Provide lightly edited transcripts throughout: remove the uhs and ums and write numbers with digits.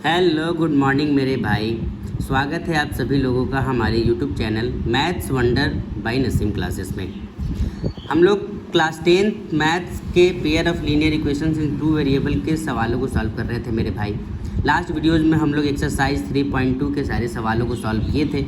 Hello good morning मेरे भाई। स्वागत है आप सभी लोगों का हमारे YouTube channel maths wonder by Naseem classes में। हम लोग क्लास 10 मैथ्स के pair of linear equations in two variables के सवालों को सॉल्व कर रहे थे मेरे भाई। लास्ट वीडियोज़ में हम लोग एक्सरसाइज 3.2 के सारे सवालों को सॉल्व किए थे।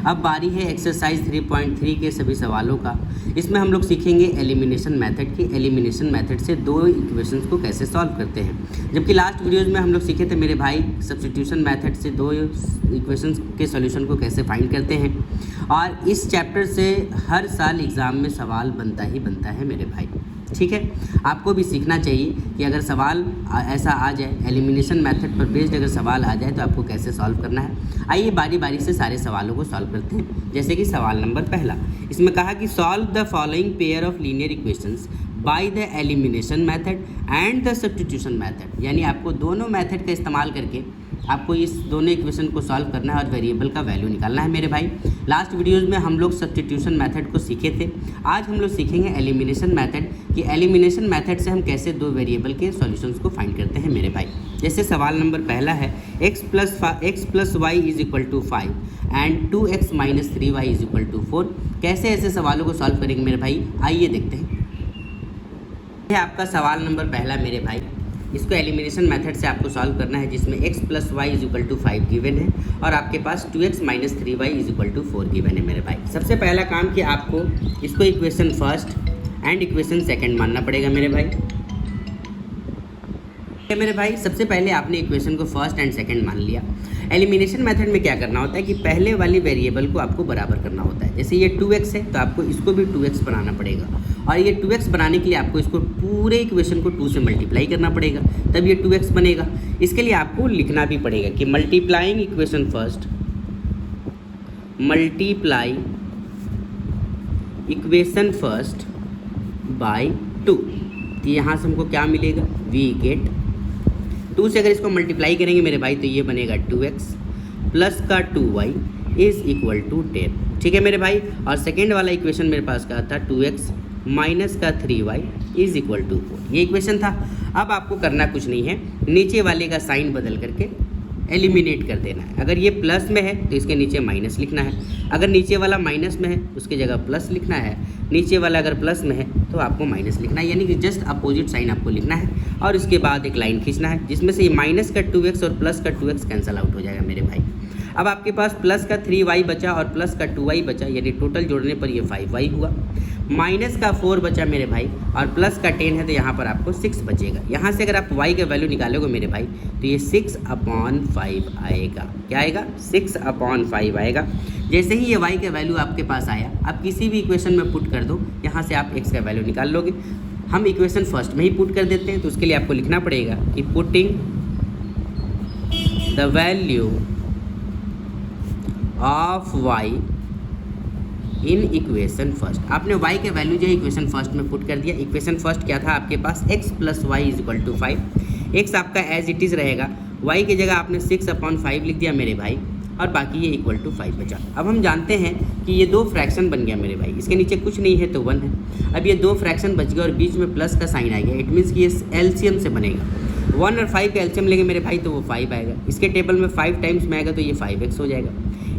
अब बारी है एक्सरसाइज 3.3 के सभी सवालों का। इसमें हम लोग सीखेंगे एलिमिनेशन मेथड की। एलिमिनेशन मेथड से दो इक्वेशंस को कैसे सॉल्व करते हैं, जबकि लास्ट वीडियोज़ में हम लोग सीखे थे मेरे भाई सब्स्टिट्यूशन मेथड से दो इक्वेशंस के सॉल्यूशन को कैसे फाइंड करते हैं। और इस चैप्टर से हर साल एग्ज़ाम में सवाल बनता ही बनता है मेरे भाई। ठीक है, आपको भी सीखना चाहिए कि अगर सवाल ऐसा आ जाए, एलिमिनेशन मेथड पर बेस्ड अगर सवाल आ जाए तो आपको कैसे सॉल्व करना है। आइए बारी बारी से सारे सवालों को सॉल्व करते हैं। जैसे कि सवाल नंबर पहला, इसमें कहा कि solve the following pair of linear equations bye the elimination method and the substitution method. यानी आपको दोनों मेथड का इस्तेमाल करके आपको इस दोनों इक्वेशन को सॉल्व करना है और वेरिएबल का वैल्यू निकालना है मेरे भाई। लास्ट वीडियोज़ में हम लोग सब्स्टिट्यूशन मेथड को सीखे थे। आज हम लोग सीखेंगे एलिमिनेशन मेथड कि एलिमिनेशन मेथड से हम कैसे दो वेरिएबल के सॉल्यूशंस को फाइंड करते हैं मेरे भाई। जैसे सवाल नंबर पहला है x plus y is equal to 5 and 2x minus 3y is equal to 4। कैसे ऐसे सवालों को सॉल्व करेंगे मेरे भाई, आइए देखते हैं। यह आपका सवाल नंबर पहला मेरे भाई। इसको एलिमिनेशन मेथड से आपको सॉल्व करना है, जिसमें x plus y is equal to 5 given है और आपके पास 2x minus 3y is equal to 4 given है मेरे भाई। सबसे पहला काम कि आपको इसको equation first and equation second मानना पड़ेगा मेरे भाई। मेरे भाई सबसे पहले आपने इक्वेशन को फर्स्ट एंड सेकंड मान लिया। एलिमिनेशन मेथड में क्या करना होता है कि पहले वाली वेरिएबल को आपको बराबर करना होता है। जैसे ये 2x है तो आपको इसको भी 2x बनाना पड़ेगा और ये 2x बनाने के लिए आपको इसको पूरे इक्वेशन को 2 से मल्टीप्लाई करना पड़ेगा, तब ये 2x बनेगा। इसके लिए आपको लिखना भी पड़ेगा कि multiplying equation first multiply equation first by 2। तो यहाँ से हमको क्या मिलेगा, वी गेट 2 से अगर इसको मल्टीप्लाई करेंगे मेरे भाई तो ये बनेगा 2x प्लस का 2y इज़ इक्वल टू 10। ठीक है मेरे भाई। और सेकेंड वाला इक्वेशन मेरे पास का था 2x माइनस का 3y इज़ इक्वल टू 4। ये इक्वेशन था। अब आपको करना कुछ नहीं है, नीचे वाले का साइन बदल करके एलिमिनेट कर देना है। अगर ये प्लस में है तो इसके नीचे माइनस लिखना है, अगर नीचे वाला माइनस में है उसकी जगह प्लस लिखना है, नीचे वाला अगर प्लस में है तो आपको माइनस लिखना है, यानी कि जस्ट अपोजिट साइन आपको लिखना है। और इसके बाद एक लाइन खींचना है जिसमें से ये माइनस का 2x और प्लस का 2x कैंसिल आउट हो जाएगा मेरे भाई। अब आपके पास प्लस का 3y बचा और प्लस का 2y बचा, यानी टोटल जोड़ने पर ये 5y हुआ। माइनस का 4 बचा मेरे भाई और प्लस का 10 है तो यहाँ पर आपको 6 बचेगा। यहाँ से अगर आप y का वैल्यू निकालोगे मेरे भाई तो ये 6/5 आएगा। क्या आएगा, 6/5 आएगा। जैसे ही ये y का वैल्यू आपके पास आया, आप किसी भी इक्वेशन में पुट कर दो, यहाँ से आप x का वैल्यू निकाल लोगे। हम इक्वेशन फर्स्ट में ही पुट कर देते हैं, तो उसके लिए आपको लिखना पड़ेगा कि putting the value of y in equation first. आपने y के वैल्यू जो है इक्वेशन फर्स्ट में पुट कर दिया। इक्वेशन फर्स्ट क्या था आपके पास, x plus y is equal to 5। x आपका एज इट इज़ रहेगा, y की जगह आपने 6/5 लिख दिया मेरे भाई और बाकी ये इक्वल टू 5 बचा। अब हम जानते हैं कि ये दो फ्रैक्शन बन गया मेरे भाई, इसके नीचे कुछ नहीं है तो 1 है। अब ये दो फ्रैक्शन बच गया और बीच में प्लस का साइन आ गया, इट मीन्स कि ये एलसीएम से बनेगा। 1 और 5 का एलसीएम लेंगे मेरे भाई तो वो 5 आएगा। इसके टेबल में 5 टाइम्स में आएगा तो ये 5x हो जाएगा।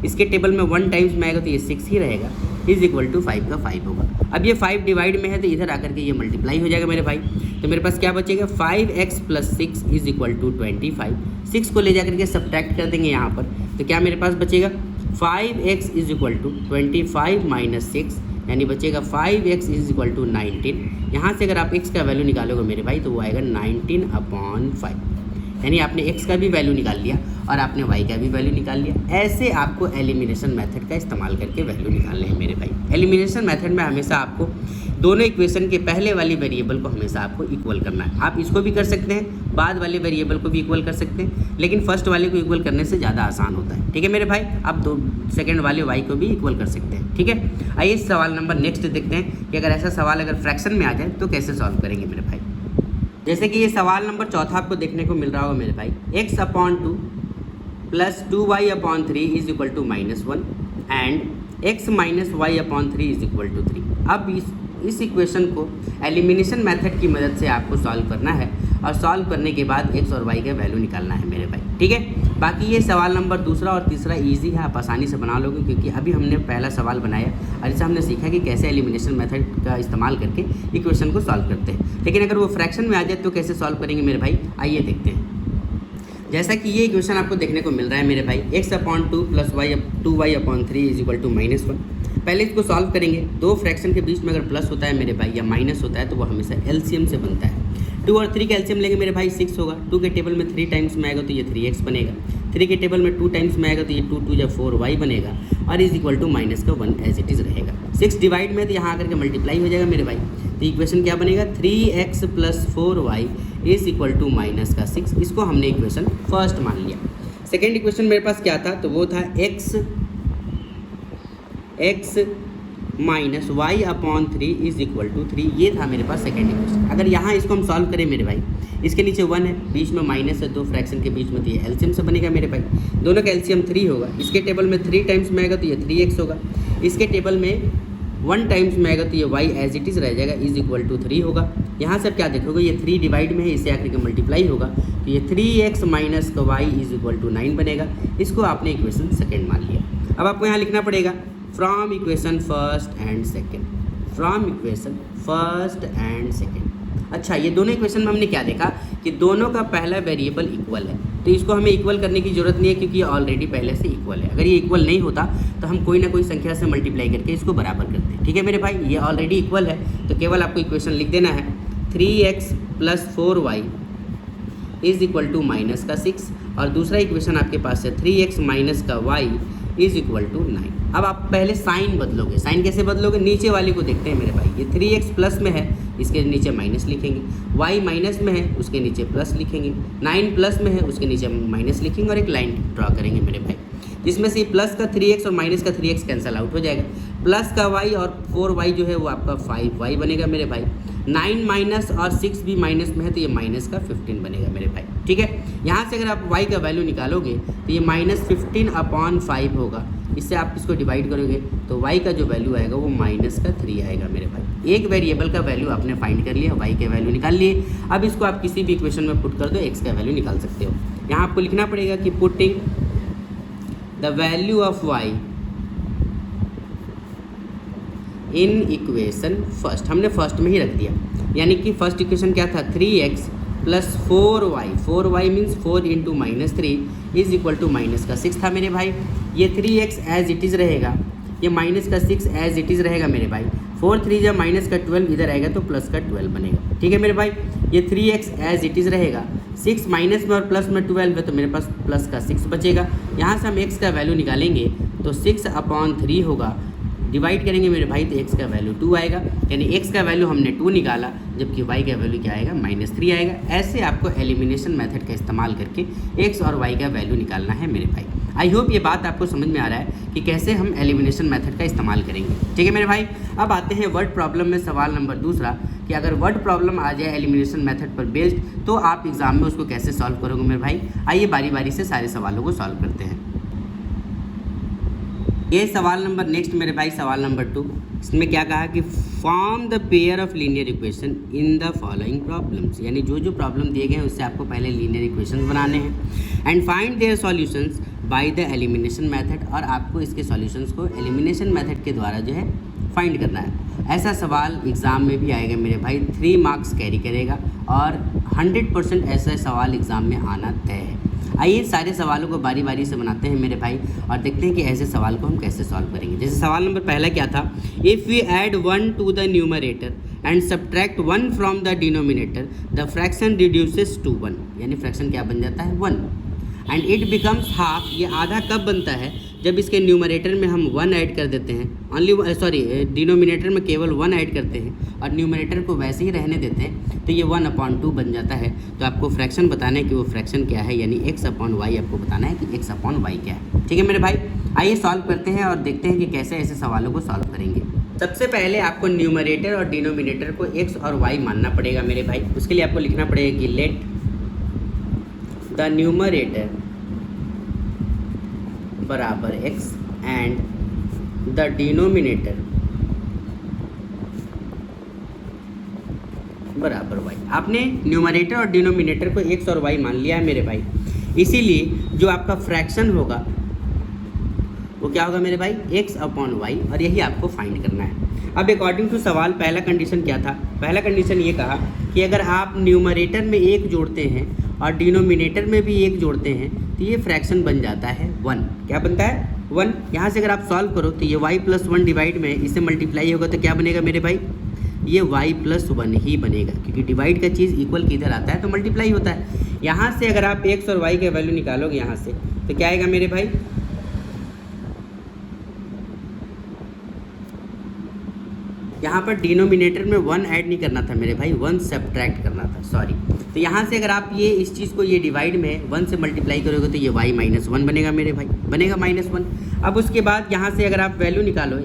इसके टेबल में 1 टाइम्स में आएगा तो ये 6 ही रहेगा, इज इक्वल टू 5 का 5 होगा। अब ये 5 डिवाइड में है तो इधर आकर के ये मल्टीप्लाई हो जाएगा मेरे भाई। तो मेरे पास क्या बचेगा, 5x plus 6 is equal to 25। 6 को ले जाकर के सब्ट्रैक्ट कर देंगे यहाँ पर, तो क्या मेरे पास बचेगा 5x is equal to 25 minus 6, यानी बचेगा 5x इज इक्वल टू 19। यहाँ से अगर आप x का वैल्यू निकालोगे मेरे भाई तो वो आएगा 19/5, यानी आपने x का भी वैल्यू निकाल लिया और आपने y का भी वैल्यू निकाल लिया। ऐसे आपको एलिमिनेशन मेथड का इस्तेमाल करके वैल्यू निकालने हैं मेरे भाई। एलिमिनेशन मेथड में हमेशा आपको दोनों इक्वेशन के पहले वाली वेरिएबल को हमेशा आपको इक्वल करना है। आप इसको भी कर सकते हैं, बाद वाले वेरिएबल को भी इक्वल कर सकते हैं, लेकिन फर्स्ट वाले को इक्वल करने से ज़्यादा आसान होता है। ठीक है मेरे भाई, आप सेकंड वाले y को भी इक्वल कर सकते हैं। ठीक है, आइए सवाल नंबर नेक्स्ट देखते हैं कि अगर ऐसा सवाल अगर फ्रैक्शन में आ जाए तो कैसे सॉल्व करेंगे मेरे भाई। जैसे कि ये सवाल नंबर चौथा आपको देखने को मिल रहा होगा मेरे भाई, x/2 plus 2y/3 is equal to -1 and x minus y/3 is equal to 3। अब इस इक्वेशन को एलिमिनेशन मेथड की मदद से आपको सॉल्व करना है और सॉल्व करने के बाद x और y का वैल्यू निकालना है मेरे भाई। ठीक है, बाकी ये सवाल नंबर दूसरा और तीसरा इजी है, आप आसानी से बना लोगे, क्योंकि अभी हमने पहला सवाल बनाया और इससे हमने सीखा कि कैसे एलिमिनेशन मेथड का इस्तेमाल करके इक्वेशन को सॉल्व करते हैं। लेकिन अगर वो फ्रैक्शन में आ जाए तो कैसे सॉल्व करेंगे मेरे भाई, आइए देखते हैं। जैसा कि ये इक्वेशन आपको देखने को मिल रहा है मेरे भाई, x/2 + y/2y/3 = -1। पहले इसको सॉल्व करेंगे। दो फ्रैक्शन के बीच में अगर प्लस होता है मेरे भाई या माइनस होता है तो वो हमेशा एलसीएम से बनता है। 2 और 3 का एलसीएम लेंगे मेरे भाई 6 होगा। 2 के टेबल में 3 टाइम्स में आएगा तो ये 3x बनेगा। 3 के टेबल में 2 टाइम्स में आएगा तो ये 2 2 या 4y बनेगा और -1 का 1 एज इट इज़ रहेगा। 6 डिवाइड में तो यहाँ आकर के मल्टीप्लाई हो जाएगा मेरे भाई। तो इक्वेशन क्या बनेगा, 3x + 4y = -6। इसको हमने इक्वेशन फर्स्ट मान लिया। सेकेंड इक्वेशन मेरे पास क्या था, तो वो था x - y/3 = 3। ये था मेरे पास सेकेंड इक्वेशन। अगर यहाँ इसको हम सॉल्व करें मेरे भाई, इसके नीचे 1 है, बीच में माइनस है, दो फ्रैक्शन के बीच में, तो ये एलसीएम से बनेगा मेरे भाई। दोनों का एलसीएम 3 होगा। इसके टेबल में 3 टाइम्स में आएगा तो ये 3x होगा। इसके टेबल में 1 टाइम्स में आएगा तो ये y एज इट इज़ रह जाएगा, = 3 होगा। यहाँ से आप क्या देखोगे, ये 3 डिवाइड में है, इसे आकर के मल्टीप्लाई होगा तो ये 3x - y = 9 बनेगा। इसको आपने इक्वेशन सेकेंड मान लिया। अब आपको यहाँ लिखना पड़ेगा from equation first and second. अच्छा, ये दोनों इक्वेशन में हमने क्या देखा कि दोनों का पहला वेरिएबल इक्वल है, तो इसको हमें इक्वल करने की ज़रूरत नहीं है क्योंकि ये ऑलरेडी पहले से इक्वल है। अगर ये इक्वल नहीं होता तो हम कोई ना कोई संख्या से मल्टीप्लाई करके इसको बराबर करते हैं। ठीक है मेरे भाई, ये ऑलरेडी इक्वल है तो केवल आपको इक्वेशन लिख देना है 3x + 4y = -6 और दूसरा इक्वेशन आपके पास है 3x - y = 9। अब आप पहले साइन बदलोगे। साइन कैसे बदलोगे, नीचे वाले को देखते हैं मेरे भाई। ये 3x प्लस में है, इसके नीचे माइनस लिखेंगे। y माइनस में है, उसके नीचे प्लस लिखेंगे। 9 प्लस में है, उसके नीचे माइनस लिखेंगे और एक लाइन ड्रॉ करेंगे मेरे भाई, जिसमें से प्लस का 3x और माइनस का 3x कैंसिल आउट हो जाएगा। प्लस का y और 4y जो है वो आपका 5y बनेगा मेरे भाई। 9 माइनस और 6 भी माइनस में है तो ये माइनस का 15 बनेगा मेरे भाई। ठीक है, यहाँ से अगर आप y का वैल्यू निकालोगे तो ये -15/5 होगा। इससे आप इसको डिवाइड करोगे तो y का जो वैल्यू आएगा वो -3 आएगा मेरे भाई। एक वेरिएबल का वैल्यू आपने फाइंड कर लिया, y के वैल्यू निकाल लिए। अब इसको आप किसी भी इक्वेशन में पुट कर दो, x का वैल्यू निकाल सकते हो। यहाँ आपको लिखना पड़ेगा कि putting the value of y in equation first, हमने फर्स्ट में ही रख दिया। यानी कि फर्स्ट इक्वेशन क्या था, 3x + 4y मीन्स 4 × -3 = -6 था मेरे भाई। ये 3x एज इट इज़ रहेगा, ये -6 एज इट इज़ रहेगा मेरे भाई। 4 3 जब -12 इधर आएगा तो +12 बनेगा। ठीक है मेरे भाई, ये 3x एज इट इज़ रहेगा। 6 माइनस में और प्लस में 12 है तो मेरे पास +6 बचेगा। यहाँ से हम x का वैल्यू निकालेंगे तो 6/3 होगा। डिवाइड करेंगे मेरे भाई तो x का वैल्यू 2 आएगा। यानी x का वैल्यू हमने 2 निकाला, जबकि y का वैल्यू क्या आएगा, -3 आएगा। ऐसे आपको एलिमिनेशन मेथड का इस्तेमाल करके x और y का वैल्यू निकालना है मेरे भाई। आई होप ये बात आपको समझ में आ रहा है कि कैसे हम एलिमिनेशन मेथड का इस्तेमाल करेंगे। ठीक है मेरे भाई, अब आते हैं वर्ड प्रॉब्लम में। सवाल नंबर दूसरा कि अगर वर्ड प्रॉब्लम आ जाए एलिमिनेशन मेथड पर बेस्ड तो आप एग्जाम में उसको कैसे सॉल्व करोगे मेरे भाई। आइए बारी बारी से सारे सवालों को सॉल्व करते हैं। ये सवाल नंबर नेक्स्ट मेरे भाई, सवाल नंबर 2। इसमें क्या कहा कि form the pair of linear equation in the following problems. यानी जो जो प्रॉब्लम दिए गए हैं उससे आपको पहले लीनियर इक्वेशंस बनाने हैं and find their solutions by the elimination method, और आपको इसके सॉल्यूशंस को एलिमिनेशन मेथड के द्वारा जो है फाइंड करना है। ऐसा सवाल एग्ज़ाम में भी आएगा मेरे भाई, 3 मार्क्स कैरी करेगा और 100% ऐसा सवाल एग्ज़ाम में आना तय है। आइए सारे सवालों को बारी बारी से बनाते हैं मेरे भाई और देखते हैं कि ऐसे सवाल को हम कैसे सॉल्व करेंगे। जैसे सवाल नंबर पहला क्या था, if we add 1 to the numerator and subtract 1 from the denominator the fraction reduces to 1। यानी फ्रैक्शन क्या बन जाता है, 1 एंड इट बिकम्स हाफ। ये आधा कब बनता है, जब इसके न्यूमरेटर में हम 1 ऐड कर देते हैं, डिनोमिनेटर में केवल 1 ऐड करते हैं और न्यूमरेटर को वैसे ही रहने देते हैं तो ये 1/2 बन जाता है। तो आपको फ्रैक्शन बताना है कि वो फ्रैक्शन क्या है, यानी x/y आपको बताना है कि x/y क्या है। ठीक है मेरे भाई, आइए सॉल्व करते हैं और देखते हैं कि कैसे ऐसे सवालों को सॉल्व करेंगे। सबसे पहले आपको न्यूमरेटर और डिनोमिनेटर को x और y मानना पड़ेगा मेरे भाई। उसके लिए आपको लिखना पड़ेगा कि लेट द न्यूमरेटर बराबर x एंड द डिनोमिनेटर बराबर y। आपने न्यूमरेटर और डिनोमिनेटर को x और y मान लिया है मेरे भाई। इसीलिए जो आपका फ्रैक्शन होगा वो क्या होगा मेरे भाई, x अपॉन वाई, और यही आपको फाइंड करना है। अब अकॉर्डिंग टू सवाल पहला कंडीशन क्या था, पहला कंडीशन ये कहा कि अगर आप न्यूमरेटर में 1 जोड़ते हैं और डिनोमिनेटर में भी 1 जोड़ते हैं तो ये फ्रैक्शन बन जाता है 1। क्या बनता है 1। यहाँ से अगर आप सॉल्व करो तो ये y + 1 डिवाइड में इससे मल्टीप्लाई होगा तो क्या बनेगा मेरे भाई, ये y + 1 ही बनेगा, क्योंकि डिवाइड का चीज़ इक्वल किधर आता है तो मल्टीप्लाई होता है। यहाँ से अगर आप x और y के वैल्यू निकालोगे यहाँ से तो क्या आएगा मेरे भाई, यहाँ पर डिनोमिनेटर में 1 ऐड नहीं करना था मेरे भाई, 1 सब्ट्रैक्ट करना था, सॉरी। तो यहाँ से अगर आप ये इस चीज़ को ये डिवाइड में 1 से मल्टीप्लाई करोगे तो ये y - 1 बनेगा मेरे भाई, बनेगा -1। अब उसके बाद यहाँ से अगर आप वैल्यू निकालो,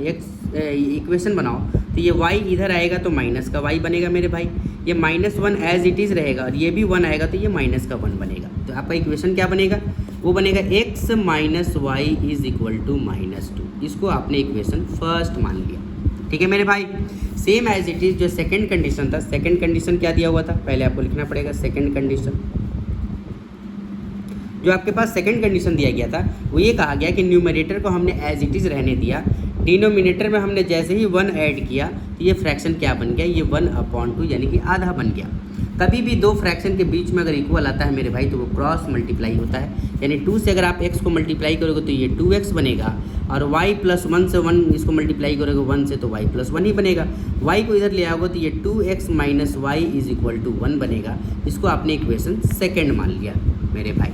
इक्वेशन बनाओ तो ये y इधर आएगा तो माइनस का y बनेगा मेरे भाई, ये -1 एज इट इज़ रहेगा और ये भी 1 आएगा तो ये -1 बनेगा। तो आपका इक्वेशन क्या बनेगा, वो बनेगा x - y = -2। इसको आपने इक्वेशन फर्स्ट मान लिया, ठीक है मेरे भाई। सेम एज इट इज़ जो सेकंड कंडीशन था, सेकंड कंडीशन क्या दिया हुआ था, पहले आपको लिखना पड़ेगा सेकंड कंडीशन। जो आपके पास सेकंड कंडीशन दिया गया था वो ये कहा गया कि न्यूमरेटर को हमने एज इट इज़ रहने दिया, डिनोमिनेटर में हमने जैसे ही 1 ऐड किया तो ये फ्रैक्शन क्या बन गया, ये 1/2 यानी कि आधा बन गया। कभी भी दो फ्रैक्शन के बीच में अगर इक्वल आता है मेरे भाई तो वो क्रॉस मल्टीप्लाई होता है, यानी 2 से अगर आप x को मल्टीप्लाई करोगे तो ये 2x बनेगा, और y + 1 से 1 इसको मल्टीप्लाई करोगे 1 से तो y + 1 ही बनेगा। y को इधर ले आओगे तो ये 2x - y = 1 बनेगा। इसको आपने इक्वेशन सेकंड मान लिया मेरे भाई।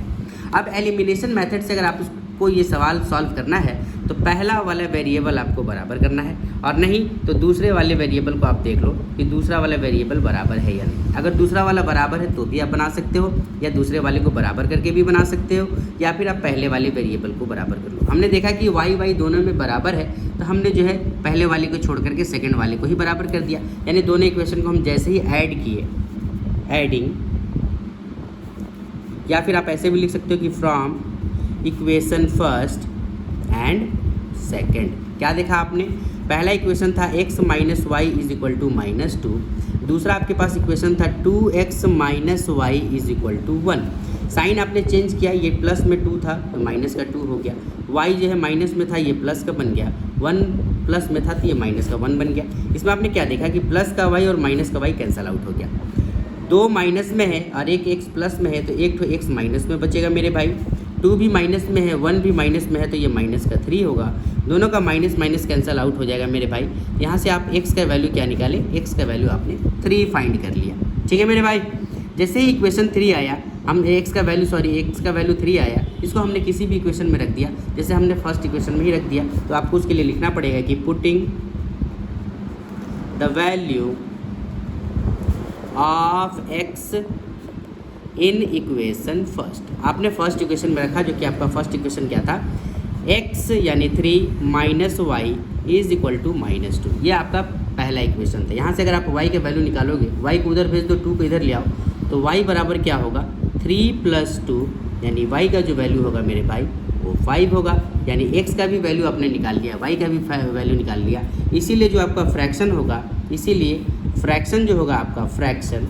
अब एलिमिनेशन मेथड से अगर आपको ये सवाल सॉल्व करना है तो पहला वाला वेरिएबल आपको बराबर करना है, और नहीं तो दूसरे वाले वेरिएबल को आप देख लो कि दूसरा वाला वेरिएबल बराबर है या नहीं। अगर दूसरा वाला बराबर है तो भी आप बना सकते हो, या दूसरे वाले को बराबर करके भी बना सकते हो, या फिर आप पहले वाले वेरिएबल को बराबर कर लो। हमने देखा कि y दोनों में बराबर है तो हमने जो है पहले वाले को छोड़ करके सेकेंड वाले को ही बराबर कर दिया, यानी दोनों इक्वेशन को हम जैसे ही ऐड किए, एडिंग, या फिर आप ऐसे भी लिख सकते हो कि from equation first and second. क्या देखा आपने, पहला इक्वेशन था x - y = -2, दूसरा आपके पास इक्वेशन था 2x - y = 1। साइन आपने चेंज किया, ये प्लस में 2 था तो माइनस का 2 हो गया, y जो है माइनस में था ये प्लस का बन गया, 1 प्लस में था तो ये माइनस का 1 बन गया। इसमें आपने क्या देखा कि प्लस का y और माइनस का y कैंसल आउट हो गया, 2 माइनस में है और एक x प्लस में है तो एक तो x माइनस में बचेगा मेरे भाई, 2 भी माइनस में है, 1 भी माइनस में है तो ये माइनस का 3 होगा, दोनों का माइनस माइनस कैंसिल आउट हो जाएगा मेरे भाई। यहाँ से आप x का वैल्यू क्या निकाले, x का वैल्यू आपने 3 फाइंड कर लिया, ठीक है मेरे भाई। जैसे ही इक्वेशन 3 आया, हम x का वैल्यू 3 आया, इसको हमने किसी भी इक्वेशन में रख दिया, जैसे हमने फर्स्ट इक्वेशन में ही रख दिया, तो आपको उसके लिए लिखना पड़ेगा कि putting the value of x in equation first. आपने फर्स्ट इक्वेशन में रखा, जो कि आपका फर्स्ट इक्वेशन क्या था, x यानी 3 - y = -2, ये आपका पहला इक्वेशन था। यहाँ से अगर आप y के वैल्यू निकालोगे, y को उधर भेज दो, 2 को इधर ले आओ, तो y बराबर क्या होगा 3 + 2, यानी y का जो वैल्यू होगा मेरे भाई वो 5 होगा, यानी x का भी वैल्यू आपने निकाल लिया, y का भी वैल्यू निकाल लिया। इसीलिए जो आपका फ्रैक्शन होगा, इसीलिए फ्रैक्शन जो होगा आपका फ्रैक्शन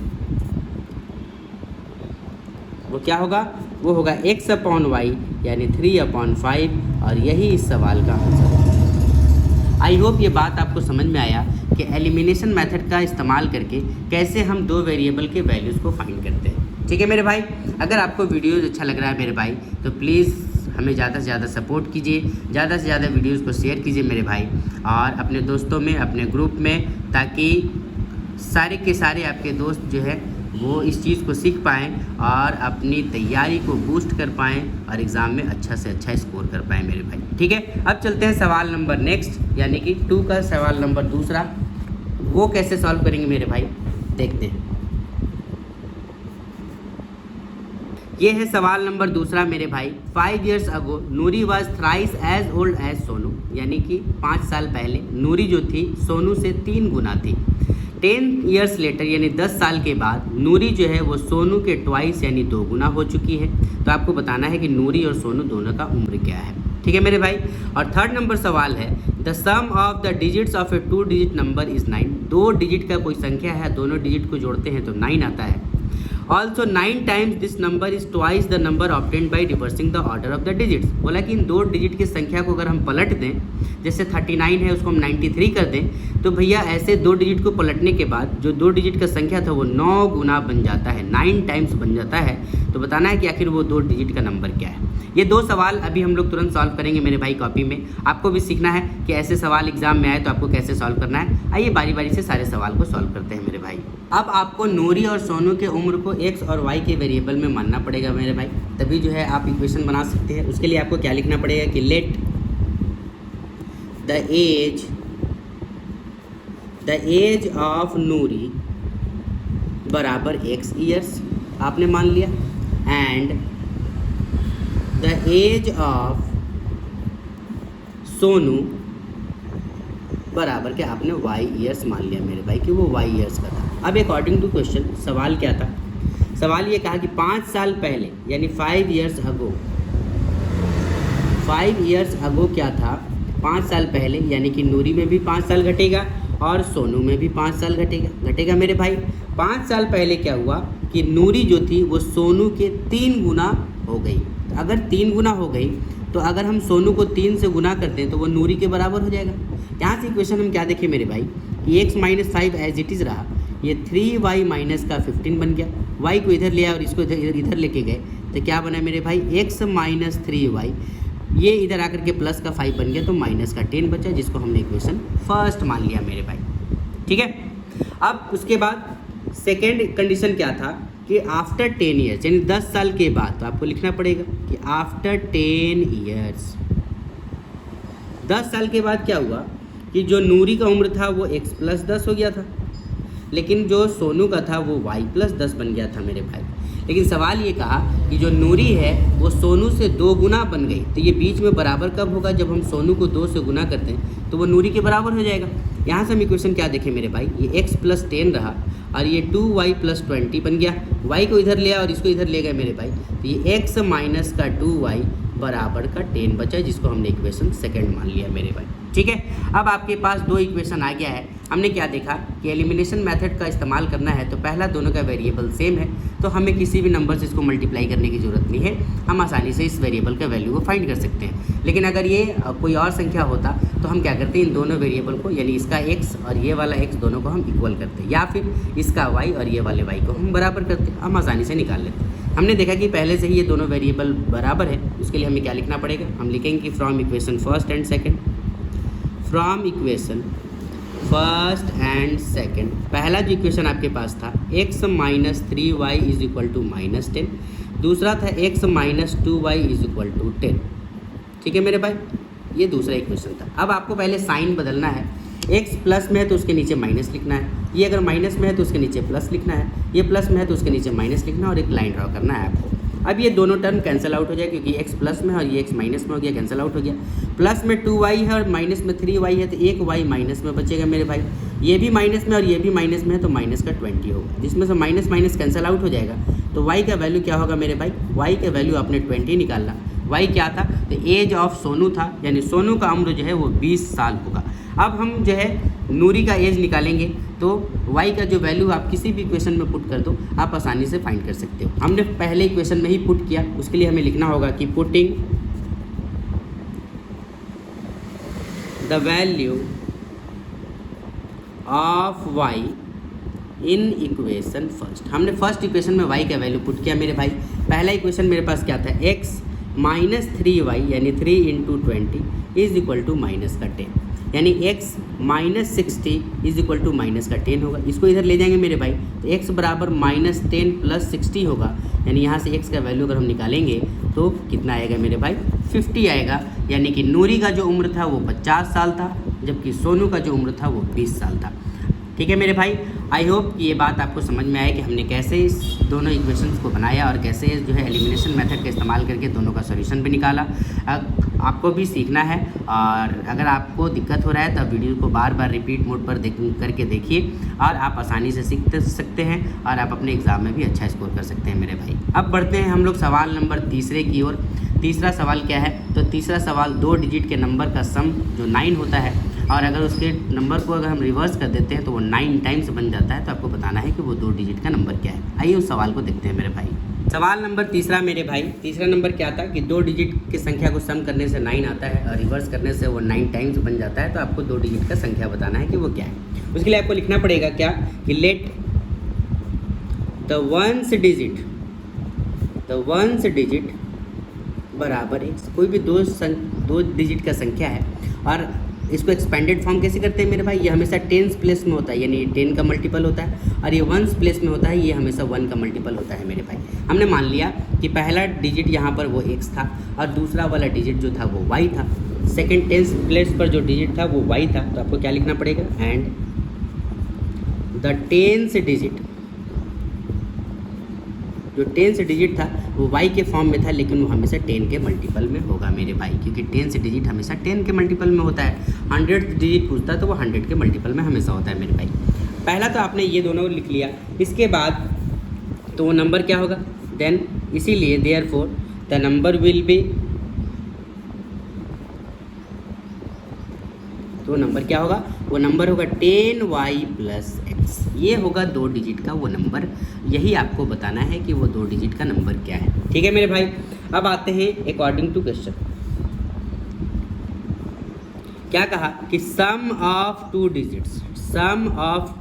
वो क्या होगा, वो होगा x/y यानी 3/5, और यही इस सवाल का आंसर है। आई होप ये बात आपको समझ में आया कि एलिमिनेशन मेथड का इस्तेमाल करके कैसे हम दो वेरिएबल के वैल्यूज़ को फाइंड करते हैं, ठीक है मेरे भाई। अगर आपको वीडियोज़ अच्छा लग रहा है मेरे भाई तो प्लीज़ हमें ज़्यादा से ज़्यादा सपोर्ट कीजिए, ज़्यादा से ज़्यादा वीडियोज़ को शेयर कीजिए मेरे भाई, और अपने दोस्तों में, अपने ग्रुप में, ताकि सारे के सारे आपके दोस्त जो है वो इस चीज़ को सीख पाएँ और अपनी तैयारी को बूस्ट कर पाएँ और एग्ज़ाम में अच्छा से अच्छा स्कोर कर पाएँ मेरे भाई, ठीक है। अब चलते हैं सवाल नंबर नेक्स्ट, यानी कि 2 का सवाल नंबर दूसरा, वो कैसे सॉल्व करेंगे मेरे भाई, देखते हैं। ये है सवाल नंबर दूसरा मेरे भाई। 5 years ago Noori was thrice as old as Sonu, यानी कि 5 साल पहले नूरी जो थी सोनू से 3 गुना थी। 10 years later यानी 10 साल के बाद नूरी जो है वो सोनू के ट्वाइस यानी 2 गुना हो चुकी है। तो आपको बताना है कि नूरी और सोनू दोनों का उम्र क्या है, ठीक है मेरे भाई। और 3rd नंबर सवाल है, the sum of the digits of a 2-digit number is 9। 2 digit का कोई संख्या है, दोनों डिजिट को जोड़ते हैं तो 9 आता है, also 9 times this number is twice the number obtained by reversing the order of the digits. बोला कि इन 2 डिजिट की संख्या को अगर हम पलट दें, जैसे 39 है उसको हम 93 कर दें, तो भैया ऐसे 2 डिजिट को पलटने के बाद जो 2 डिजिट का संख्या था वो 9 गुना बन जाता है, 9 टाइम्स बन जाता है। तो बताना है कि आखिर वो 2 डिजिट का नंबर क्या है। ये 2 सवाल अभी हम लोग तुरंत सॉल्व करेंगे मेरे भाई कॉपी में। आपको भी सीखना है कि ऐसे सवाल एग्जाम में आए तो आपको कैसे सॉल्व करना है। आइए बारी बारी से सारे सवाल को सॉल्व करते हैं मेरे भाई। अब आपको नूरी और सोनू के उम्र को x और y के वेरिएबल में मानना पड़ेगा मेरे भाई, तभी जो है आप इक्वेशन बना सकते हैं। उसके लिए आपको क्या लिखना पड़ेगा कि let the age of Noori बराबर x ईयर्स आपने मान लिया, and the age of Sonu बराबर क्या आपने y ईयर्स मान लिया मेरे भाई कि वो y ईयर्स का था। अब अकॉर्डिंग टू क्वेश्चन सवाल क्या था, सवाल ये कहा कि 5 साल पहले यानी 5 ईयर्स अगो क्या था, 5 साल पहले यानी कि नूरी में भी 5 साल घटेगा और सोनू में भी 5 साल घटेगा मेरे भाई। 5 साल पहले क्या हुआ कि नूरी जो थी वो सोनू के 3 गुना हो गई। अगर 3 गुना हो गई तो अगर हम सोनू को 3 से गुना कर दें तो वो नूरी के बराबर हो जाएगा। यहाँ से इक्वेशन हम क्या देखें मेरे भाई कि x - 5 एज इट इज़ रहा, ये 3y माइनस का 15 बन गया। y को इधर लिया और इसको इधर लेके गए तो क्या बना मेरे भाई x - 3y, ये इधर आकर के प्लस का 5 बन गया तो माइनस का 10 बचा, जिसको हमने इक्वेशन फर्स्ट मान लिया मेरे भाई। ठीक है, अब उसके बाद सेकेंड कंडीशन क्या था कि आफ्टर 10 ईयर्स यानी 10 साल के बाद, तो आपको लिखना पड़ेगा कि आफ्टर 10 ईयर्स 10 साल के बाद क्या हुआ कि जो नूरी का उम्र था वो x + 10 हो गया था, लेकिन जो सोनू का था वो y + 10 बन गया था मेरे भाई। लेकिन सवाल ये कहा कि जो नूरी है वो सोनू से 2 गुना बन गई, तो ये बीच में बराबर कब होगा, जब हम सोनू को 2 से गुना करते हैं तो वो नूरी के बराबर हो जाएगा। यहाँ से हम इक्वेशन क्या देखें मेरे भाई, ये x + 10 रहा और ये 2y + 20 बन गया। y को इधर लिया और इसको इधर ले गए मेरे भाई, तो ये x - का 2y बराबर का 10 बचा, जिसको हमने इक्वेशन सेकंड मान लिया मेरे भाई। ठीक है, अब आपके पास 2 इक्वेशन आ गया है। हमने क्या देखा कि एलिमिनेशन मेथड का इस्तेमाल करना है तो पहला दोनों का वेरिएबल सेम है, तो हमें किसी भी नंबर से इसको मल्टीप्लाई करने की ज़रूरत नहीं है, हम आसानी से इस वेरिएबल का वैल्यू को फाइंड कर सकते हैं। लेकिन अगर ये कोई और संख्या होता तो हम क्या करते हैं, इन दोनों वेरिएबल को यानी इसका x और ये वाला x दोनों को हम इक्वल करते हैं, या फिर इसका y और ये वाले y को हम बराबर करते, हम आसानी से निकाल लेते हैं। हमने देखा कि पहले से ही ये दोनों वेरिएबल बराबर है, उसके लिए हमें क्या लिखना पड़ेगा, हम लिखेंगे कि from equation first and second, from equation first and second, पहला जो इक्वेशन आपके पास था x - 3y = -10, दूसरा था x - 2y = 10। ठीक है मेरे भाई, ये दूसरा इक्वेशन था। अब आपको पहले साइन बदलना है, x प्लस में है तो उसके नीचे माइनस लिखना है, ये अगर माइनस में है तो उसके नीचे प्लस लिखना है, ये प्लस में है तो उसके नीचे माइनस लिखना है और एक लाइन ड्रॉ करना है आपको। अब ये दोनों टर्म कैंसिल आउट हो जाए क्योंकि x प्लस में है और ये x माइनस में हो गया, कैंसिल आउट हो गया। प्लस में 2y है और माइनस में 3y है तो एक y माइनस में बचेगा मेरे भाई, ये भी माइनस में और ये भी माइनस में है तो माइनस का 20 होगा, जिसमें से माइनस माइनस कैंसिल आउट हो जाएगा। तो y का वैल्यू क्या होगा मेरे भाई, y का वैल्यू आपने 20 निकालना। y क्या था, तो एज ऑफ सोनू था, यानी सोनू का उम्र जो है वो 20 साल होगा। अब हम जो है नूरी का एज निकालेंगे तो y का जो वैल्यू आप किसी भी इक्वेशन में पुट कर दो, आप आसानी से फाइंड कर सकते हो। हमने पहले इक्वेशन में ही पुट किया, उसके लिए हमें लिखना होगा कि putting the value of y in equation first. हमने फर्स्ट इक्वेशन में y का वैल्यू पुट किया मेरे भाई। पहला इक्वेशन मेरे पास क्या था, x - 3y यानी 3 × 20 = -10, यानी x - 60 = -10 होगा। इसको इधर ले जाएंगे मेरे भाई तो x बराबर -10 + 60 होगा, यानी यहाँ से x का वैल्यू अगर हम निकालेंगे तो कितना आएगा मेरे भाई, 50 आएगा। यानी कि नूरी का जो उम्र था वो 50 साल था, जबकि सोनू का जो उम्र था वो 20 साल था। ठीक है मेरे भाई, आई होप कि ये बात आपको समझ में आए कि हमने कैसे इस दोनों इक्वेशंस को बनाया और कैसे जो है एलिमिनेशन मेथड का इस्तेमाल करके दोनों का सॉल्यूशन भी निकाला। आपको भी सीखना है और अगर आपको दिक्कत हो रहा है तो वीडियो को बार बार रिपीट मोड पर करके देखिए और आप आसानी से सीख सकते हैं और आप अपने एग्ज़ाम में भी अच्छा स्कोर कर सकते हैं मेरे भाई। अब बढ़ते हैं हम लोग सवाल नंबर तीसरे की ओर। तीसरा सवाल क्या है, तो तीसरा सवाल 2 डिजिट के नंबर का सम जो 9 होता है और अगर उसके नंबर को अगर हम रिवर्स कर देते हैं तो वो 9 टाइम्स बन जाता है। तो आपको बताना है कि वो 2 डिजिट का नंबर क्या है। आइए उस सवाल को देखते हैं मेरे भाई। सवाल नंबर तीसरा मेरे भाई, तीसरा नंबर क्या था कि 2 डिजिट की संख्या को सम करने से 9 आता है और रिवर्स करने से वो 9 टाइम्स बन जाता है। तो आपको 2 डिजिट का संख्या बताना है कि वो क्या है। उसके लिए आपको लिखना पड़ेगा क्या कि लेट द वंस डिजिट बराबर x। कोई भी दो डिजिट का संख्या है और इसको एक्सपेंडेड फॉर्म कैसे करते हैं मेरे भाई, ये हमेशा टेंस प्लेस में होता है, यानी 10 का मल्टीपल होता है, और ये वंस प्लेस में होता है, ये हमेशा 1 का मल्टीपल होता है मेरे भाई। हमने मान लिया कि पहला डिजिट यहाँ पर वो x था और दूसरा वाला डिजिट जो था वो y था। सेकेंड टेंस प्लेस पर जो डिजिट था वो y था। तो आपको क्या लिखना पड़ेगा, एंड द टेंस डिजिट, जो टेंस डिजिट था वो y के फॉर्म में था, लेकिन वो हमेशा 10 के मल्टीपल में होगा मेरे भाई, क्योंकि टेंस डिजिट हमेशा 10 के मल्टीपल में होता है। 100 डिजिट पूछता है तो वो 100 के मल्टीपल में हमेशा होता है मेरे भाई। पहला तो आपने ये दोनों लिख लिया। इसके बाद तो वो नंबर क्या होगा, देन इसीलिए therefore the number will be, तो नंबर क्या होगा, वो नंबर होगा 10y + x। ये होगा 2 डिजिट का वो नंबर। यही आपको बताना है कि वो 2 डिजिट का नंबर क्या है। ठीक है मेरे भाई। अब आते हैं अकॉर्डिंग टू क्वेश्चन। क्या कहा कि सम ऑफ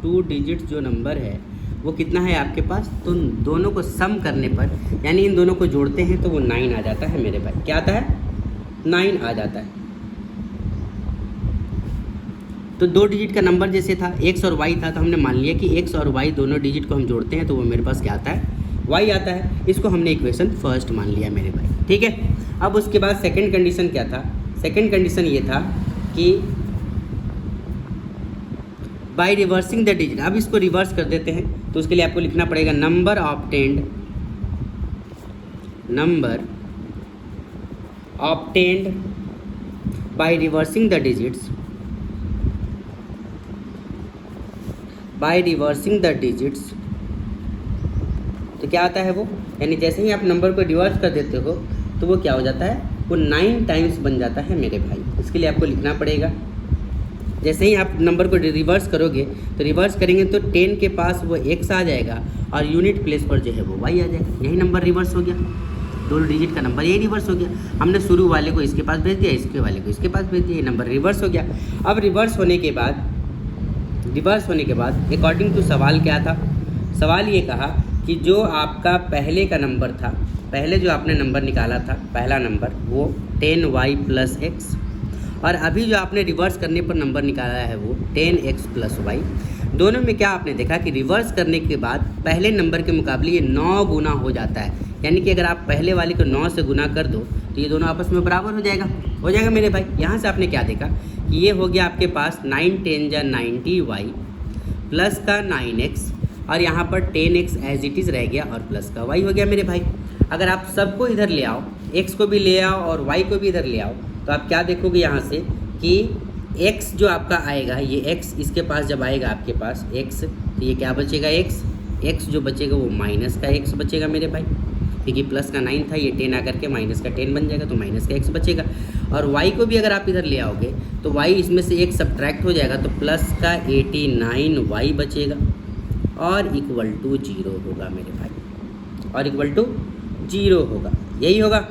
2 डिजिट्स जो नंबर है वो कितना है आपके पास। तो दोनों को सम करने पर, यानी इन दोनों को जोड़ते हैं तो वो 9 आ जाता है मेरे भाई। क्या आता है, 9 आ जाता है। तो 2 डिजिट का नंबर जैसे था x और y था, तो हमने मान लिया कि x और y दोनों डिजिट को हम जोड़ते हैं तो वो मेरे पास क्या आता है, y आता है। इसको हमने इक्वेशन फर्स्ट मान लिया मेरे भाई। ठीक है। अब उसके बाद सेकंड कंडीशन क्या था, सेकंड कंडीशन ये था कि बाय रिवर्सिंग द डिजिट। अब इसको रिवर्स कर देते हैं तो उसके लिए आपको लिखना पड़ेगा number obtained by reversing the digits, तो क्या आता है वो, यानी जैसे ही आप नंबर को रिवर्स कर देते हो तो वो क्या हो जाता है, वो 9 टाइम्स बन जाता है मेरे भाई। इसके लिए आपको लिखना पड़ेगा, जैसे ही आप नंबर को रिवर्स करोगे तो रिवर्स करेंगे तो 10 के पास वो x आ जाएगा और यूनिट प्लेस पर जो है वो y आ जाएगा। यही नंबर रिवर्स हो गया, 2 डिजिट का नंबर यही रिवर्स हो गया। हमने शुरू वाले को इसके पास भेज दिया, इसके वाले को इसके पास भेज दिया, ये नंबर रिवर्स हो गया। अब रिवर्स होने के बाद अकॉर्डिंग टू सवाल क्या था, सवाल ये कहा कि जो आपका पहले का नंबर था, पहले जो आपने नंबर निकाला था पहला नंबर वो 10y + x, और अभी जो आपने रिवर्स करने पर नंबर निकाला है वो 10x + y। दोनों में क्या आपने देखा कि रिवर्स करने के बाद पहले नंबर के मुकाबले ये 9 गुना हो जाता है। यानी कि अगर आप पहले वाले को 9 से गुना कर दो तो ये दोनों आपस में बराबर हो जाएगा मेरे भाई। यहाँ से आपने क्या देखा कि ये हो गया आपके पास 9 × 10 = 90y प्लस का 9x, और यहाँ पर 10x एज इट इज़ रह गया और प्लस का y हो गया मेरे भाई। अगर आप सबको इधर ले आओ, x को भी ले आओ और y को भी इधर ले आओ, तो आप क्या देखोगे यहाँ से कि x जो आपका आएगा, ये x इसके पास जब आएगा आपके पास x, तो ये क्या बचेगा, x जो बचेगा वो माइनस का x बचेगा मेरे भाई, क्योंकि प्लस का 9 था, ये 10 आकर के माइनस का 10 बन जाएगा, तो माइनस का x बचेगा। और y को भी अगर आप इधर ले आओगे तो y इसमें से एक सब्ट्रैक्ट हो जाएगा, तो प्लस का 89y बचेगा और इक्वल टू 0 होगा मेरे भाई, और इक्वल टू 0 होगा। यही होगा।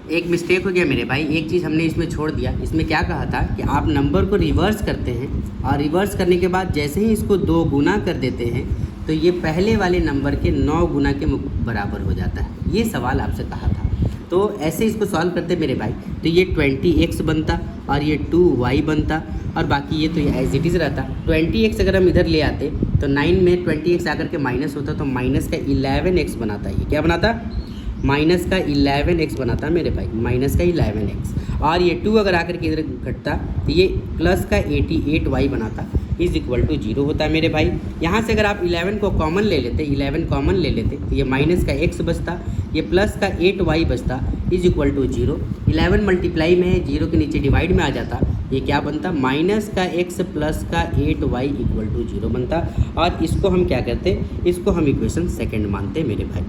एक मिस्टेक हो गया मेरे भाई, एक चीज़ हमने इसमें छोड़ दिया। इसमें क्या कहा था कि आप नंबर को रिवर्स करते हैं और रिवर्स करने के बाद जैसे ही इसको 2 गुना कर देते हैं तो ये पहले वाले नंबर के 9 गुना के बराबर हो जाता है। ये सवाल आपसे कहा था। तो ऐसे इसको सॉल्व करते मेरे भाई, तो ये 20x बनता और ये 2y बनता, और बाकी ये तो ये एज इट इज़ रहता। 20x अगर हम इधर ले आते तो 9 में 20x आकर के माइनस होता, तो माइनस का 11x बनाता। ये क्या बनाता, माइनस का 11x बनाता मेरे भाई, माइनस का 11x। और ये 2 अगर आकर के इधर घटता तो ये प्लस का 88y बनाता, इज़ इक्वल टू 0 होता है मेरे भाई। यहाँ से अगर आप 11 को कॉमन ले लेते, 11 कॉमन ले लेते तो ये माइनस का x बचता, ये प्लस का 8y बचता, इज़ इक्वल टू 0। 11 मल्टीप्लाई में 0 के नीचे डिवाइड में आ जाता, ये क्या बनता, माइनस का x प्लस का 8y इक्वल टू 0 बनता। और इसको हम क्या करते, इसको हम इक्वेशन सेकंड मानते मेरे भाई,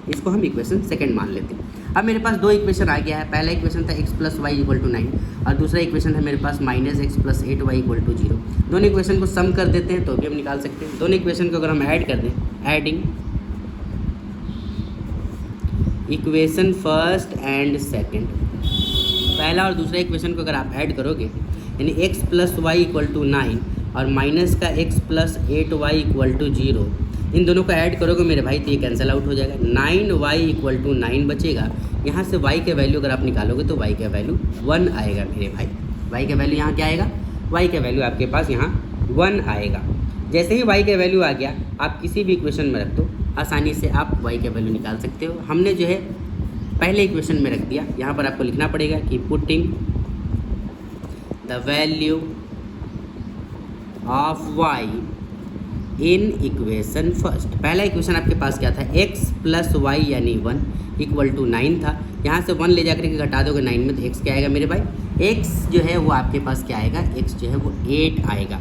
इसको हम इक्वेशन सेकंड मान लेते हैं। अब मेरे पास दो इक्वेशन आ गया है, पहला इक्वेशन था x plus y equal to 9 और दूसरा इक्वेशन है मेरे पास minus x plus 8y equal to 0। दोनों इक्वेशन को सम कर देते हैं तो भी हम निकाल सकते हैं। दोनों इक्वेशन को अगर हम ऐड कर दें, adding equation first and second, पहला और दूसरा इक्वेशन को अगर आप ऐड करोगे यानी x plus y equal to 9 और माइनस का x plus 8y equal to 0, इन दोनों को ऐड करोगे मेरे भाई तो ये कैंसिल आउट हो जाएगा। 9y इक्वल टू 9 बचेगा। यहाँ से y के वैल्यू अगर आप निकालोगे तो y का वैल्यू 1 आएगा मेरे भाई। y का वैल्यू यहाँ क्या आएगा, y का वैल्यू आपके पास यहाँ 1 आएगा। जैसे ही y का वैल्यू आ गया आप किसी भी इक्वेशन में रख दो, आसानी से आप y का वैल्यू निकाल सकते हो। हमने जो है पहले इक्वेशन में रख दिया, यहाँ पर आपको लिखना पड़ेगा कि putting the value of y in equation first. पहला इक्वेशन आपके पास क्या था, x प्लस वाई यानी 1 इक्वल टू 9 था। यहाँ से 1 ले जाकर के घटा दोगे 9 में तो x क्या आएगा मेरे भाई, x जो है वो आपके पास क्या आएगा, x जो है वो 8 आएगा।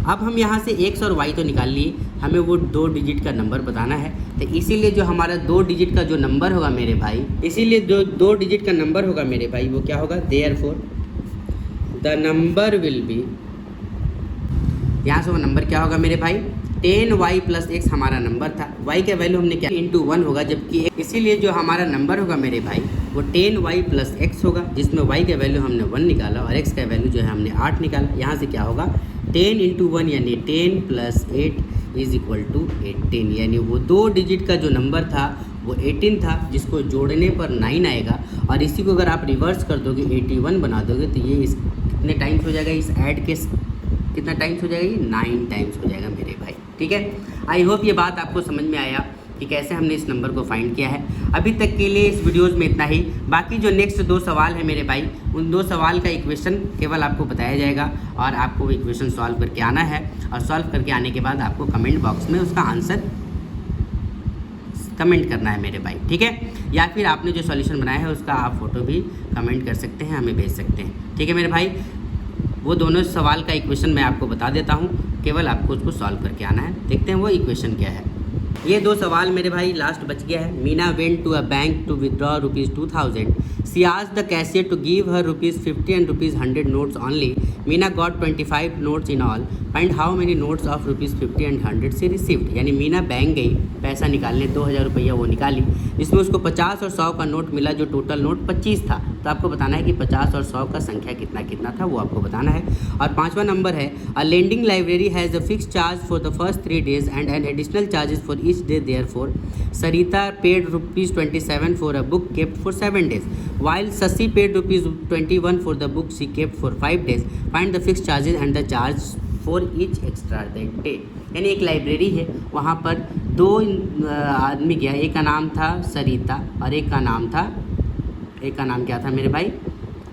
अब हम यहाँ से x और y तो निकाल लिए, हमें वो 2 डिजिट का नंबर बताना है। तो इसीलिए जो हमारा 2 डिजिट का जो नंबर होगा मेरे भाई, इसीलिए जो 2 डिजिट का नंबर होगा मेरे भाई वो क्या होगा, therefore the number will be, यहाँ से वो नंबर क्या होगा मेरे भाई 10y प्लस x हमारा नंबर था। y का वैल्यू हमने क्या इंटू 1 होगा, जबकि इसीलिए जो हमारा नंबर होगा मेरे भाई वो 10y प्लस x होगा, जिसमें y का वैल्यू हमने 1 निकाला और x का वैल्यू जो है हमने 8 निकाला। यहाँ से क्या होगा 10 इंटू 1 यानी 10 प्लस 8 इज इक्वल टू 18, यानी वो 2 डिजिट का जो नंबर था वो 18 था, जिसको जोड़ने पर 9 आएगा। और इसी को अगर आप रिवर्स कर दोगे 81 बना दोगे तो ये इस कितने टाइम्स हो जाएगा, इस ऐड के कितना टाइम्स हो जाएगा, ये 9 टाइम्स हो जाएगा मेरे भाई। ठीक है, आई होप ये बात आपको समझ में आया कि कैसे हमने इस नंबर को फाइंड किया है। अभी तक के लिए इस वीडियोस में इतना ही। बाकी जो नेक्स्ट 2 सवाल है मेरे भाई, उन 2 सवाल का इक्वेशन केवल आपको बताया जाएगा और आपको वो इक्वेशन सॉल्व करके आना है। और सॉल्व करके आने के बाद आपको कमेंट बॉक्स में उसका आंसर कमेंट करना है मेरे भाई। ठीक है, या फिर आपने जो सॉल्यूशन बनाया है उसका आप फ़ोटो भी कमेंट कर सकते हैं, हमें भेज सकते हैं। ठीक है मेरे भाई, वो दोनों सवाल का इक्वेशन मैं आपको बता देता हूँ, केवल आपको उसको सॉल्व करके आना है। देखते हैं वो इक्वेशन क्या है। ये 2 सवाल मेरे भाई लास्ट बच गया है। Meena went to a bank to withdraw ₹2000. She asked the cashier to give her ₹50 and ₹100 notes only. Meena got 25 notes in all. Find how many notes of ₹50 and 100 से रिसीव्ड। यानी मीना बैंक गई पैसा निकालने, 2000 रुपया वो निकाली, जिसमें उसको 50 और 100 का नोट मिला, जो टोटल नोट 25 था। तो आपको बताना है कि 50 और 100 का संख्या कितना कितना था, वो आपको बताना है। और 5वां नंबर है, a lending library has a fix charge for the first 3 days and an additional charges for each day. Therefore, Sarita paid ₹27 for a book kept for 7 days, while Sasi paid ₹21 for the book she kept for 5 days. Find the fixed charges and the charge for each extra that day. यानी एक library है, वहाँ पर 2 आदमी गया, एक का नाम था सरिता और एक का नाम क्या था मेरे भाई,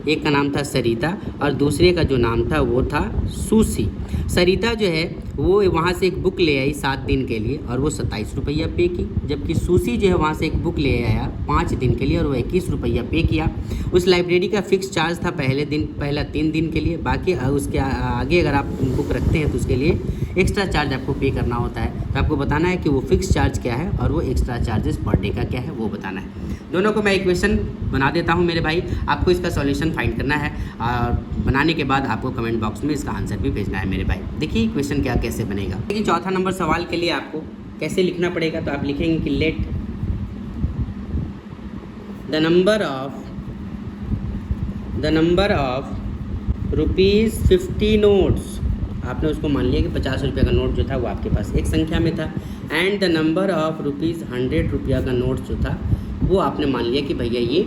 एक का नाम था सरिता और दूसरे का जो नाम था वो था सूसी। सरिता जो है वो वहाँ से एक बुक ले आई 7 दिन के लिए और वो 27 रुपया पे की, जबकि सूसी जो है वहाँ से एक बुक ले आया 5 दिन के लिए और वो 21 रुपया पे किया। उस लाइब्रेरी का फ़िक्स चार्ज था पहला 3 दिन के लिए, बाकी उसके आगे अगर आप बुक रखते हैं तो उसके लिए एक्स्ट्रा चार्ज आपको पे करना होता है। तो आपको बताना है कि वो फ़िक्स चार्ज क्या है और वो एक्स्ट्रा चार्जेस पर डे का क्या है वो बताना है। दोनों को मैं इक्वेशन बना देता हूँ मेरे भाई, आपको इसका सॉल्यूशन फाइंड करना है और बनाने के बाद आपको कमेंट बॉक्स में इसका आंसर भी भेजना है मेरे भाई। देखिए इक्वेशन क्या कैसे बनेगा। लेकिन 4था नंबर सवाल के लिए आपको कैसे लिखना पड़ेगा, तो आप लिखेंगे कि let the number of ₹50 notes, आपने उसको मान लिया कि 50 रुपये का नोट जो था वो आपके पास एक संख्या में था, एंड द नंबर ऑफ ₹100 का नोट जो था वो आपने मान लिया कि भैया ये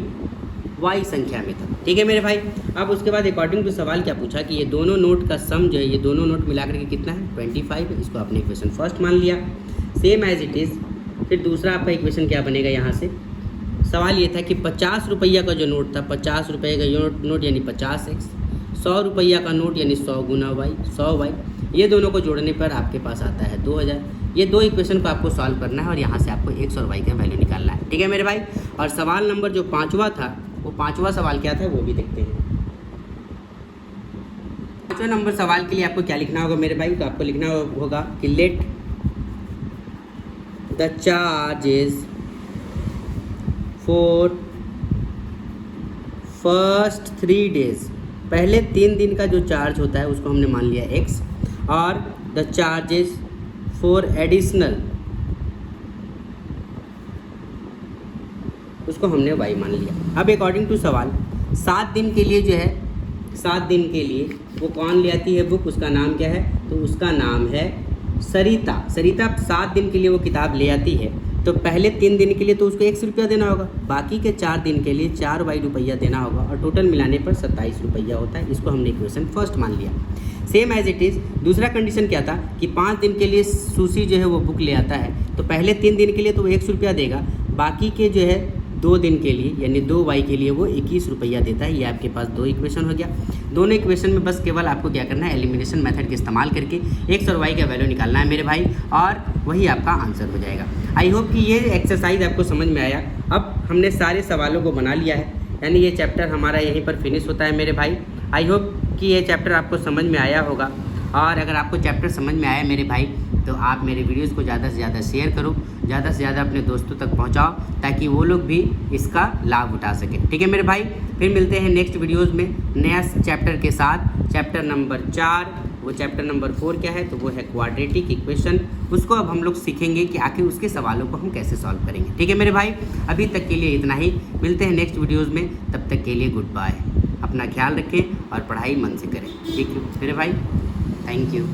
y संख्या में था। ठीक है मेरे भाई, अब उसके बाद अकॉर्डिंग टू सवाल क्या पूछा कि ये दोनों नोट का सम जो है, ये दोनों नोट मिलाकर के कितना है 25 है। इसको आपने इक्वेशन फर्स्ट मान लिया, सेम एज इट इज़। फिर दूसरा आपका इक्वेशन क्या बनेगा, यहाँ से सवाल ये था कि 50 रुपया का जो नोट था, 50 रुपये का नोट यानी 50x, 100 रुपया का नोट यानी 100 गुना y, 100y, ये दोनों को जोड़ने पर आपके पास आता है 2000। ये 2 इक्वेशन को आपको सॉल्व करना है और यहाँ से आपको x और y का वैल्यू निकालना है। ठीक है मेरे भाई, और सवाल नंबर जो 5वां था, वो 5वां सवाल क्या था वो भी देखते हैं। 5वें नंबर सवाल के लिए आपको क्या लिखना होगा मेरे भाई? तो आपको लिखना होगा कि let the charges for first 3 days, पहले 3 दिन का जो चार्ज होता है उसको हमने मान लिया x, और द चार्जेस फॉर एडिशनल उसको हमने y मान लिया। अब अकॉर्डिंग टू सवाल 7 दिन के लिए जो है, 7 दिन के लिए वो कौन ले आती है बुक, उसका नाम क्या है? तो उसका नाम है सरिता। सरिता 7 दिन के लिए वो किताब ले आती है, तो पहले 3 दिन के लिए तो उसको 100 रुपया देना होगा, बाकी के 4 दिन के लिए 4y रुपया देना होगा, और टोटल मिलाने पर 27 रुपया होता है। इसको हमने इक्वेशन फर्स्ट मान लिया। सेम एज इट इज़ दूसरा कंडीशन क्या था कि 5 दिन के लिए सुशी जो है वो बुक ले आता है, तो पहले 3 दिन के लिए तो वो 100 रुपया देगा, बाकी के जो है 2 दिन के लिए यानी 2y के लिए वो 21 रुपया देता है। ये आपके पास 2 इक्वेशन हो गया। दोनों इक्वेशन में बस केवल आपको क्या करना है, एलिमिनेशन मेथड का इस्तेमाल करके x और y का वैल्यू निकालना है मेरे भाई, और वही आपका आंसर हो जाएगा। आई होप कि ये एक्सरसाइज आपको समझ में आया। अब हमने सारे सवालों को बना लिया है, यानी ये चैप्टर हमारा यहीं पर फिनिश होता है मेरे भाई। आई होप कि ये चैप्टर आपको समझ में आया होगा, और अगर आपको चैप्टर समझ में आया मेरे भाई तो आप मेरे वीडियोस को ज़्यादा से ज़्यादा शेयर करो, ज़्यादा से ज़्यादा अपने दोस्तों तक पहुंचाओ, ताकि वो लोग भी इसका लाभ उठा सकें। ठीक है मेरे भाई, फिर मिलते हैं नेक्स्ट वीडियोस में नया चैप्टर के साथ। चैप्टर नंबर 4, वो चैप्टर नंबर 4 क्या है? तो वो है क्वाड्रेटिक इक्वेशन। उसको अब हम लोग सीखेंगे कि आखिर उसके सवालों को हम कैसे सॉल्व करेंगे। ठीक है मेरे भाई, अभी तक के लिए इतना ही। मिलते हैं नेक्स्ट वीडियोज़ में, तब तक के लिए गुड बाय। अपना ख्याल रखें और पढ़ाई मन से करें। ठीक है मेरे भाई, थैंक यू।